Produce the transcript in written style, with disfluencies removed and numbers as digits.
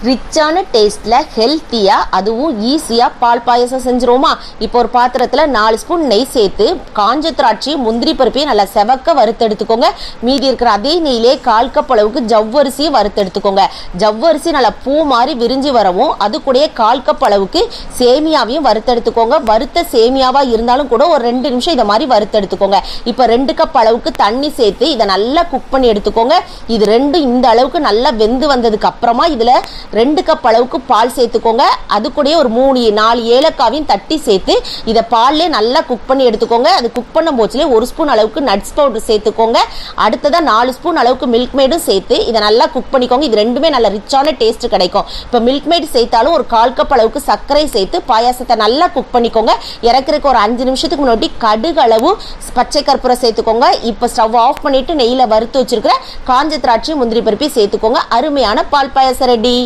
ரிச்சான டேஸ்ட்ல ஹெல்த்தியா அதுவும் ஈஸியா பால் பாயசம் செஞ்சிருவோமா? இப்போ ஒரு பாத்திரத்துல 4 ஸ்பூன் நெய் சேர்த்து காஞ்ச திராட்சை முந்திரி பருப்பையும் நல்லா செவக்க வறுத்தெடுத்துக்கோங்க. மீதி இருக்கிற அதே நெய்யிலே 1/4 கப் அளவுக்கு ஜவ்வரிசியை வறுத்தெடுத்துக்கோங்க. ஜவ்வரிசி நல்லா பூ மாதிரி விரிஞ்சு வரவும் அது கூட 1/4 கப் அளவுக்கு சேமியாவையும் வறுத்தெடுத்துக்கோங்க. வறுத்த சேமியாவா இருந்தாலும் கூட ஒரு 2 நிமிஷம் இதை மாதிரி வறுத்தெடுத்துக்கோங்க. இப்போ 2 கப் அளவுக்கு தண்ணி சேர்த்து இதை நல்லா குக் பண்ணி எடுத்துக்கோங்க. இது ரெண்டும் இந்த அளவுக்கு நல்லா வெந்து வந்ததுக்கு அப்புறமா இதுல 2 கப் அளவுக்கு பால் சேர்த்துக்கோங்க. அது கூட ஒரு 3-4 ஏலக்காவையும் தட்டி சேர்த்து இதை பால்லே நல்லா குக் பண்ணி எடுத்துக்கோங்க. அது குக் பண்ணும் போச்சுலேயே 1 ஸ்பூன் அளவுக்கு நட்ஸ் பவுடர் சேர்த்துக்கோங்க. அடுத்ததாக 4 ஸ்பூன் அளவுக்கு மில்க் மேடும் சேர்த்து இதை நல்லா குக் பண்ணிக்கோங்க. இது ரெண்டுமே நல்ல ரிச்சான டேஸ்ட் கிடைக்கும். இப்போ மில்க் மேட் சேர்த்தாலும் ஒரு 1/4 கப் அளவுக்கு சர்க்கரை சேர்த்து பாயாசத்தை நல்லா குக் பண்ணிக்கோங்க. இறக்குறதுக்கு ஒரு 5 நிமிஷத்துக்கு முன்னாடி கடுகு அளவு பச்சை கற்பூரம் சேர்த்துக்கோங்க. இப்போ ஸ்டவ் ஆஃப் பண்ணிட்டு நெய்யில் வறுத்து வச்சிருக்கிற காஞ்ச திராட்சை முந்திரி பருப்பி சேர்த்துக்கோங்க. அருமையான பால் பாயாசம் ரெடி.